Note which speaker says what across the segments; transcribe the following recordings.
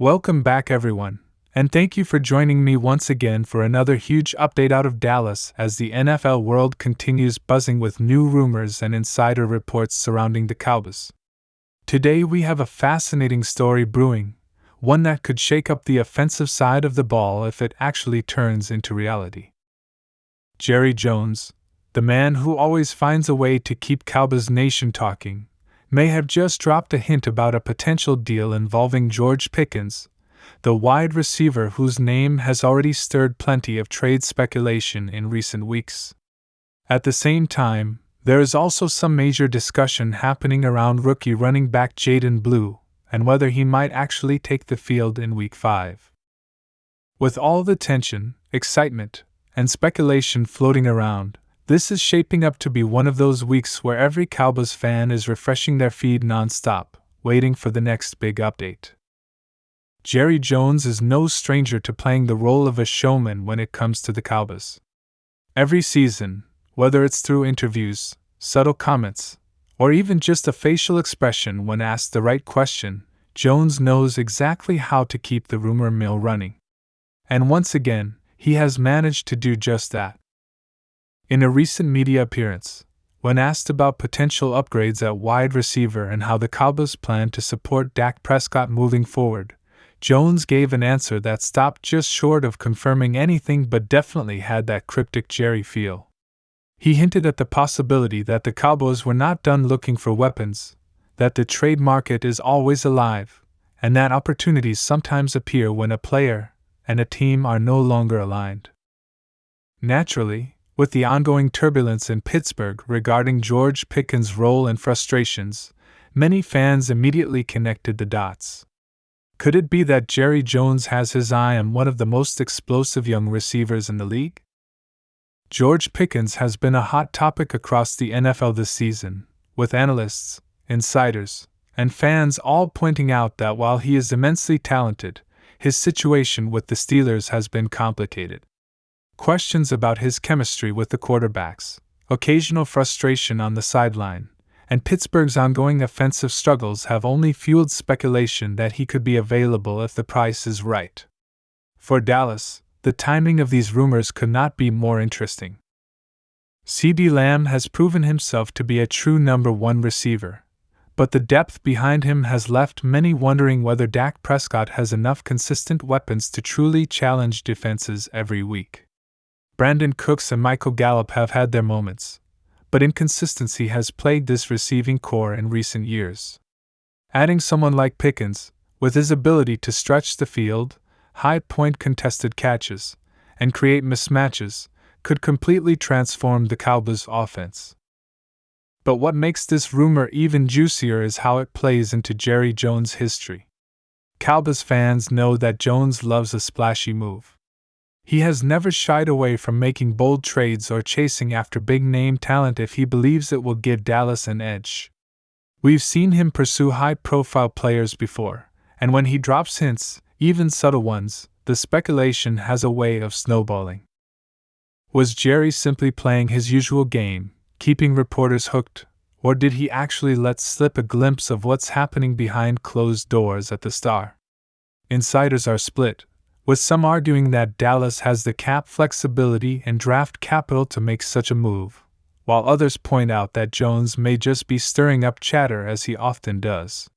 Speaker 1: Welcome back, everyone, and thank you for joining me once again for another huge update out of Dallas as the NFL world continues buzzing with new rumors and insider reports surrounding the Cowboys. Today we have a fascinating story brewing, one that could shake up the offensive side of the ball if it actually turns into reality. Jerry Jones, the man who always finds a way to keep Cowboys Nation talking, may have just dropped a hint about a potential deal involving George Pickens, the wide receiver whose name has already stirred plenty of trade speculation in recent weeks. At the same time, there is also some major discussion happening around rookie running back Jaydon Blue and whether he might actually take the field in Week 5. With all the tension, excitement, and speculation floating around, this is shaping up to be one of those weeks where every Cowboys fan is refreshing their feed non-stop, waiting for the next big update. Jerry Jones is no stranger to playing the role of a showman when it comes to the Cowboys. Every season, whether it's through interviews, subtle comments, or even just a facial expression when asked the right question, Jones knows exactly how to keep the rumor mill running. And once again, he has managed to do just that. In a recent media appearance, when asked about potential upgrades at wide receiver and how the Cowboys plan to support Dak Prescott moving forward, Jones gave an answer that stopped just short of confirming anything but definitely had that cryptic Jerry feel. He hinted at the possibility that the Cowboys were not done looking for weapons, that the trade market is always alive, and that opportunities sometimes appear when a player and a team are no longer aligned. Naturally, with the ongoing turbulence in Pittsburgh regarding George Pickens' role and frustrations, many fans immediately connected the dots. Could it be that Jerry Jones has his eye on one of the most explosive young receivers in the league? George Pickens has been a hot topic across the NFL this season, with analysts, insiders, and fans all pointing out that while he is immensely talented, his situation with the Steelers has been complicated. Questions about his chemistry with the quarterbacks, occasional frustration on the sideline, and Pittsburgh's ongoing offensive struggles have only fueled speculation that he could be available if the price is right. For Dallas, the timing of these rumors could not be more interesting. CeeDee Lamb has proven himself to be a true number one receiver, but the depth behind him has left many wondering whether Dak Prescott has enough consistent weapons to truly challenge defenses every week. Brandon Cooks and Michael Gallup have had their moments, but inconsistency has plagued this receiving core in recent years. Adding someone like Pickens, with his ability to stretch the field, high-point contested catches, and create mismatches, could completely transform the Cowboys' offense. But what makes this rumor even juicier is how it plays into Jerry Jones' history. Cowboys fans know that Jones loves a splashy move. He has never shied away from making bold trades or chasing after big-name talent if he believes it will give Dallas an edge. We've seen him pursue high-profile players before, and when he drops hints, even subtle ones, the speculation has a way of snowballing. Was Jerry simply playing his usual game, keeping reporters hooked, or did he actually let slip a glimpse of what's happening behind closed doors at the Star? Insiders are split, with some arguing that Dallas has the cap flexibility and draft capital to make such a move, while others point out that Jones may just be stirring up chatter as he often does.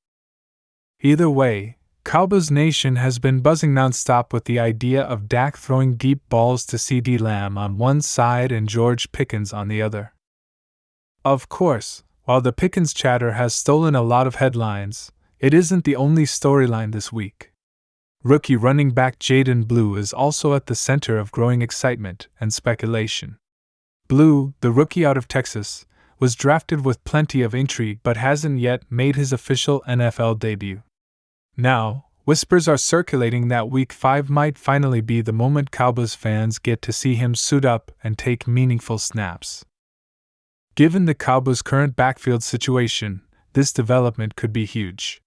Speaker 1: Either way, Cowboys Nation has been buzzing nonstop with the idea of Dak throwing deep balls to CeeDee Lamb on one side and George Pickens on the other. Of course, while the Pickens chatter has stolen a lot of headlines, it isn't the only storyline this week. Rookie running back Jaydon Blue is also at the center of growing excitement and speculation. Blue, the rookie out of Texas, was drafted with plenty of intrigue but hasn't yet made his official NFL debut. Now, whispers are circulating that Week 5 might finally be the moment Cowboys fans get to see him suit up and take meaningful snaps. Given the Cowboys' current backfield situation, this development could be huge.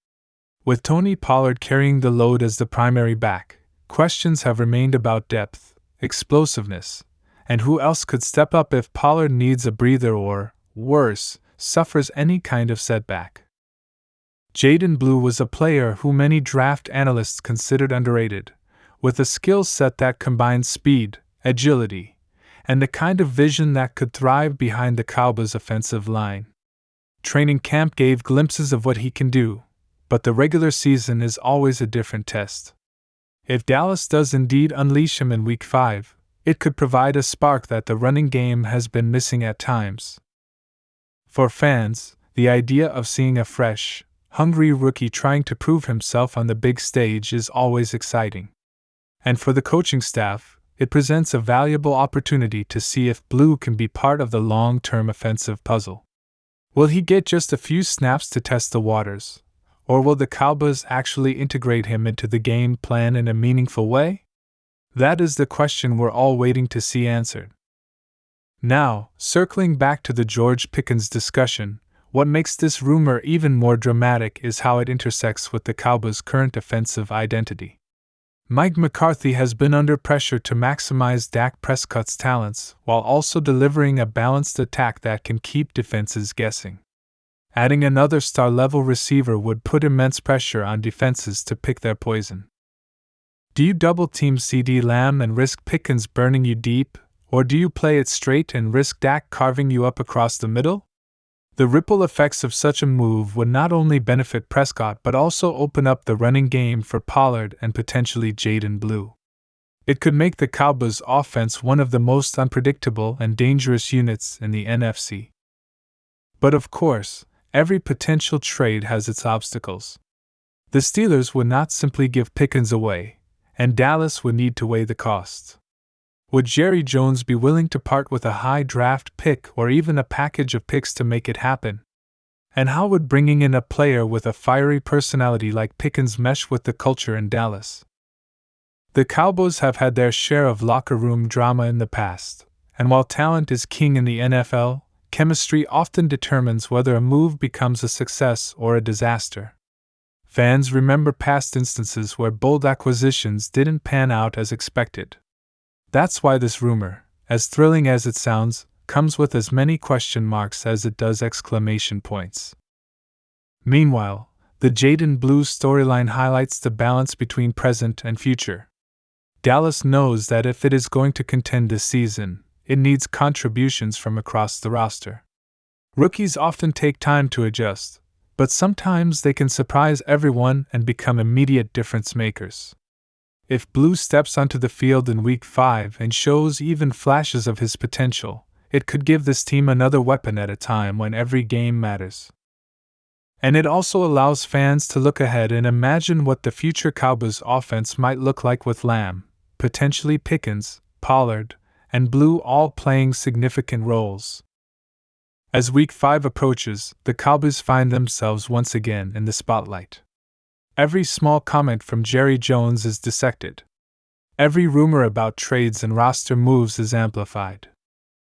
Speaker 1: With Tony Pollard carrying the load as the primary back, questions have remained about depth, explosiveness, and who else could step up if Pollard needs a breather or, worse, suffers any kind of setback. Jaydon Blue was a player who many draft analysts considered underrated, with a skill set that combined speed, agility, and the kind of vision that could thrive behind the Cowboys' offensive line. Training camp gave glimpses of what he can do, but the regular season is always a different test. If Dallas does indeed unleash him in Week 5, it could provide a spark that the running game has been missing at times. For fans, the idea of seeing a fresh, hungry rookie trying to prove himself on the big stage is always exciting. And for the coaching staff, it presents a valuable opportunity to see if Blue can be part of the long-term offensive puzzle. Will he get just a few snaps to test the waters, or will the Cowboys actually integrate him into the game plan in a meaningful way? That is the question we're all waiting to see answered. Now, circling back to the George Pickens discussion, what makes this rumor even more dramatic is how it intersects with the Cowboys' current offensive identity. Mike McCarthy has been under pressure to maximize Dak Prescott's talents while also delivering a balanced attack that can keep defenses guessing. Adding another star-level receiver would put immense pressure on defenses to pick their poison. Do you double-team CeeDee Lamb and risk Pickens burning you deep, or do you play it straight and risk Dak carving you up across the middle? The ripple effects of such a move would not only benefit Prescott but also open up the running game for Pollard and potentially Jaydon Blue. It could make the Cowboys' offense one of the most unpredictable and dangerous units in the NFC. But of course, every potential trade has its obstacles. The Steelers would not simply give Pickens away, and Dallas would need to weigh the costs. Would Jerry Jones be willing to part with a high draft pick or even a package of picks to make it happen? And how would bringing in a player with a fiery personality like Pickens mesh with the culture in Dallas? The Cowboys have had their share of locker room drama in the past, and while talent is king in the NFL, chemistry often determines whether a move becomes a success or a disaster. Fans remember past instances where bold acquisitions didn't pan out as expected. That's why this rumor, as thrilling as it sounds, comes with as many question marks as it does exclamation points. Meanwhile, the Jaydon Blue storyline highlights the balance between present and future. Dallas knows that if it is going to contend this season, it needs contributions from across the roster. Rookies often take time to adjust, but sometimes they can surprise everyone and become immediate difference makers. If Blue steps onto the field in Week 5 and shows even flashes of his potential, it could give this team another weapon at a time when every game matters. And it also allows fans to look ahead and imagine what the future Cowboys offense might look like with Lamb, potentially Pickens, Pollard, and Blue all playing significant roles. As Week 5 approaches, the Cowboys find themselves once again in the spotlight. Every small comment from Jerry Jones is dissected. Every rumor about trades and roster moves is amplified.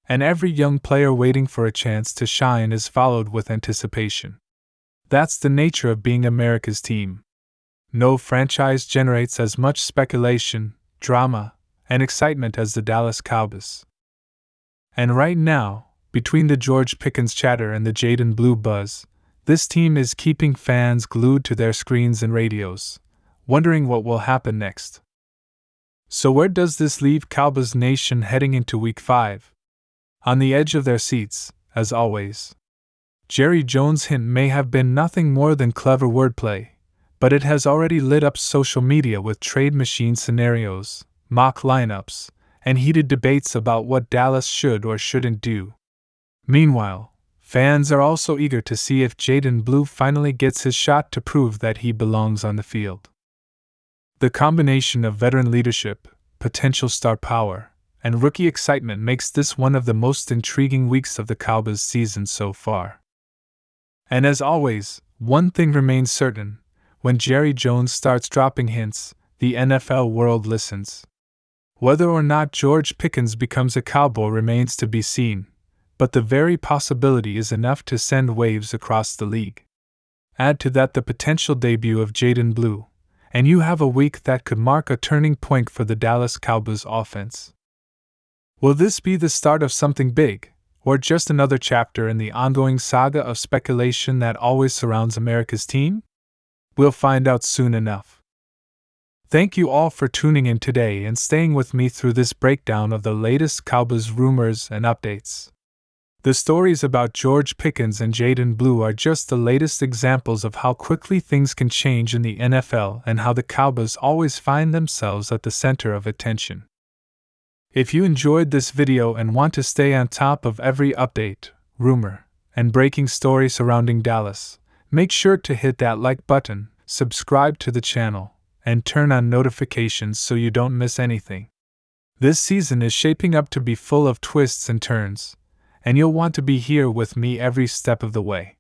Speaker 1: And every young player waiting for a chance to shine is followed with anticipation. That's the nature of being America's team. No franchise generates as much speculation, drama, and excitement as the Dallas Cowboys. And right now, between the George Pickens chatter and the Jaydon Blue buzz, this team is keeping fans glued to their screens and radios, wondering what will happen next. So where does this leave Cowboys Nation heading into Week 5? On the edge of their seats, as always. Jerry Jones' hint may have been nothing more than clever wordplay, but it has already lit up social media with trade machine scenarios, mock lineups, and heated debates about what Dallas should or shouldn't do. Meanwhile, fans are also eager to see if Jaydon Blue finally gets his shot to prove that he belongs on the field. The combination of veteran leadership, potential star power, and rookie excitement makes this one of the most intriguing weeks of the Cowboys season so far. And as always, one thing remains certain: when Jerry Jones starts dropping hints, the NFL world listens. Whether or not George Pickens becomes a Cowboy remains to be seen, but the very possibility is enough to send waves across the league. Add to that the potential debut of Jaydon Blue, and you have a week that could mark a turning point for the Dallas Cowboys offense. Will this be the start of something big, or just another chapter in the ongoing saga of speculation that always surrounds America's team? We'll find out soon enough. Thank you all for tuning in today and staying with me through this breakdown of the latest Cowboys rumors and updates. The stories about George Pickens and Jaydon Blue are just the latest examples of how quickly things can change in the NFL and how the Cowboys always find themselves at the center of attention. If you enjoyed this video and want to stay on top of every update, rumor, and breaking story surrounding Dallas, make sure to hit that like button, subscribe to the channel, and turn on notifications so you don't miss anything. This season is shaping up to be full of twists and turns, and you'll want to be here with me every step of the way.